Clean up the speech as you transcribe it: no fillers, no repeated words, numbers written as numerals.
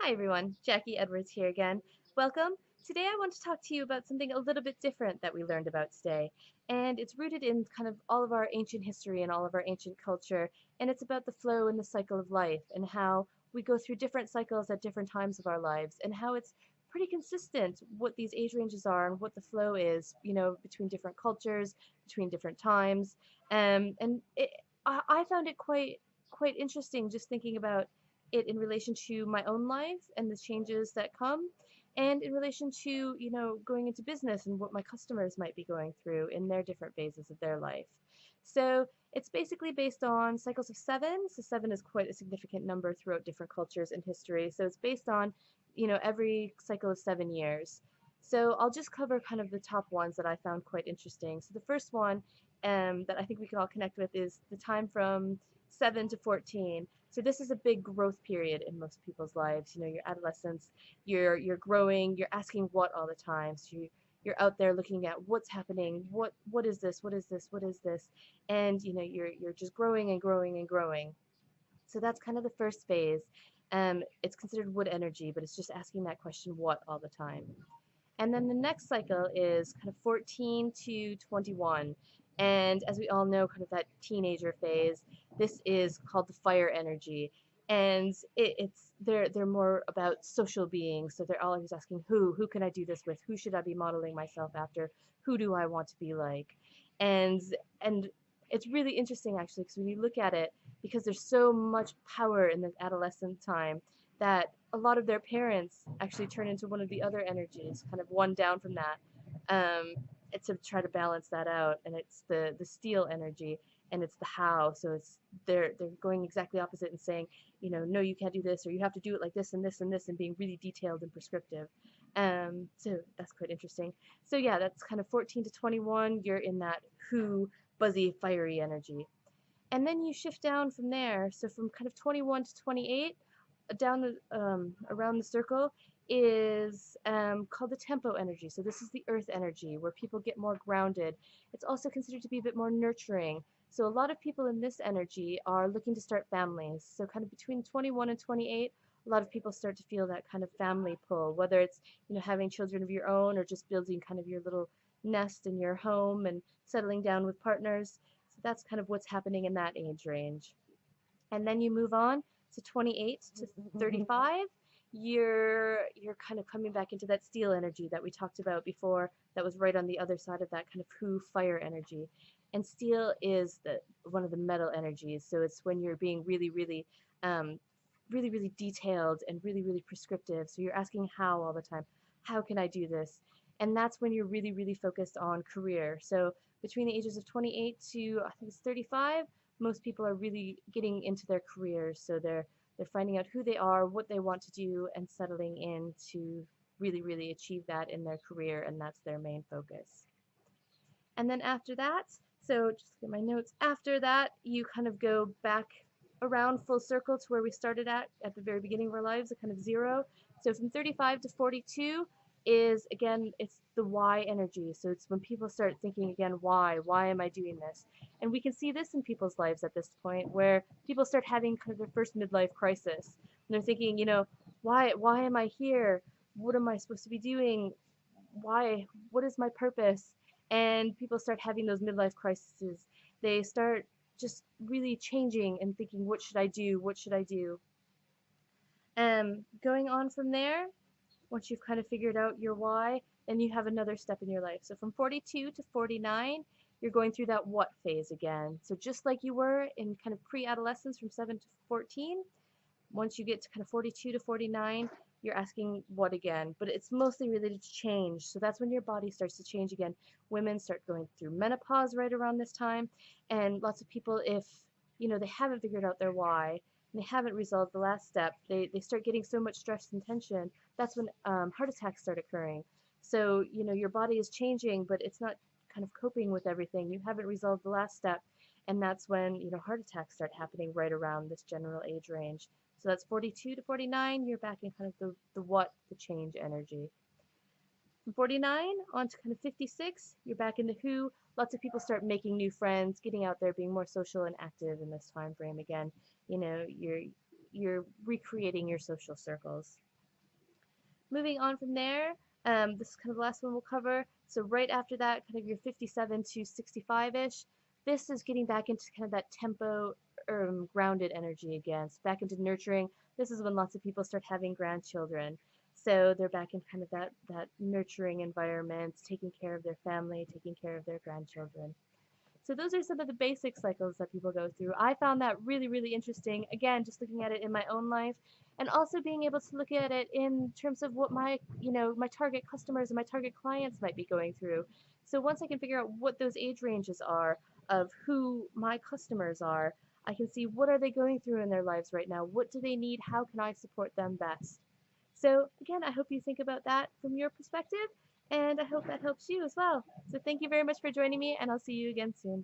Hi everyone, Jacquie Edwards here again. Welcome. Today I want to talk to you about something a little bit different that we learned about today. And it's rooted in kind of all of our ancient history and all of our ancient culture. And it's about the flow and the cycle of life and how we go through different cycles at different times of our lives and how it's pretty consistent what these age ranges are and what the flow is, between different cultures, between different times. And I found it quite interesting just thinking about it in relation to my own life and the changes that come, and in relation to, going into business and what my customers might be going through in their different phases of their life. So it's basically based on cycles of seven. So seven is quite a significant number throughout different cultures and history. So it's based on, every cycle of 7 years. So I'll just cover kind of the top ones that I found quite interesting. So the first one that I think we can all connect with is the time from 7 to 14. So this is a big growth period in most people's lives. Your adolescence, you're growing, you're asking what all the time. So you're out there looking at what's happening, what is this, what is this, what is this, and you're just growing and growing and growing. So that's kind of the first phase. It's considered wood energy, but it's just asking that question, what, all the time. And then the next cycle is kind of 14 to 21. And as we all know, kind of that teenager phase, this is called the fire energy. And they're more about social beings. So they're always asking who can I do this with? Who should I be modeling myself after? Who do I want to be like? And and it's really interesting actually because when you look at it, because there's so much power in the adolescent time that a lot of their parents actually turn into one of the other energies, kind of one down from that, um, to try to balance that out. And it's the steel energy, and it's the how. So they're going exactly opposite and saying, no, you can't do this, or you have to do it like this and this and this, and being really detailed and prescriptive. So that's quite interesting. So yeah, that's kind of 14 to 21. You're in that who buzzy, fiery energy. And then you shift down from there. So from kind of 21 to 28, down around the circle is called the tempo energy. So this is the earth energy where people get more grounded. It's also considered to be a bit more nurturing. So a lot of people in this energy are looking to start families. So kind of between 21 and 28, a lot of people start to feel that kind of family pull, whether it's having children of your own or just building kind of your little nest in your home and settling down with partners. So that's kind of what's happening in that age range. And then you move on to 28 to 35. You're kind of coming back into that steel energy that we talked about before, that was right on the other side of that kind of who fire energy. And steel is one of the metal energies. So it's when you're being um, really detailed and really prescriptive. So you're asking how all the time. How can I do this? And that's when you're really focused on career. So between the ages of 28 to I think it's 35, most people are really getting into their careers. So they're finding out who they are, what they want to do, and settling in to really achieve that in their career, and that's their main focus. And then after that, so just get my notes. After that, you kind of go back around full circle to where we started at the very beginning of our lives, a kind of zero. So from 35 to 42 is, again, it's the why energy. So it's when people start thinking again, why am I doing this? And we can see this in people's lives at this point where people start having kind of their first midlife crisis. And they're thinking, why am I here? What am I supposed to be doing? Why? What is my purpose? And people start having those midlife crises. They start just really changing and thinking, what should I do? What should I do? Going on from there, once you've kind of figured out your why, then you have another step in your life. So from 42 to 49, you're going through that what phase again. So just like you were in kind of pre-adolescence from 7 to 14, once you get to kind of 42 to 49, you're asking what again, but it's mostly related to change. So that's when your body starts to change again. Women start going through menopause right around this time, and lots of people, if they haven't figured out their why and they haven't resolved the last step, they start getting so much stress and tension. That's when heart attacks start occurring. So your body is changing, but it's not kind of coping with everything. You haven't resolved the last step, and that's when heart attacks start happening right around this general age range. So that's 42 to 49, you're back in kind of the what, the change energy. From 49 on to kind of 56, you're back in the who. Lots of people start making new friends, getting out there, being more social and active in this time frame again. You're recreating your social circles. Moving on from there, this is kind of the last one we'll cover. So right after that, kind of your 57 to 65-ish, this is getting back into kind of that tempo, grounded energy again. So back into nurturing. This is when lots of people start having grandchildren. So they're back in kind of that nurturing environment, taking care of their family, taking care of their grandchildren. So those are some of the basic cycles that people go through. I found that really, really interesting. Again, just looking at it in my own life, and also being able to look at it in terms of what my target customers and my target clients might be going through. So once I can figure out what those age ranges are of who my customers are, I can see what are they going through in their lives right now. What do they need? How can I support them best? So again, I hope you think about that from your perspective, and I hope that helps you as well. So thank you very much for joining me, and I'll see you again soon.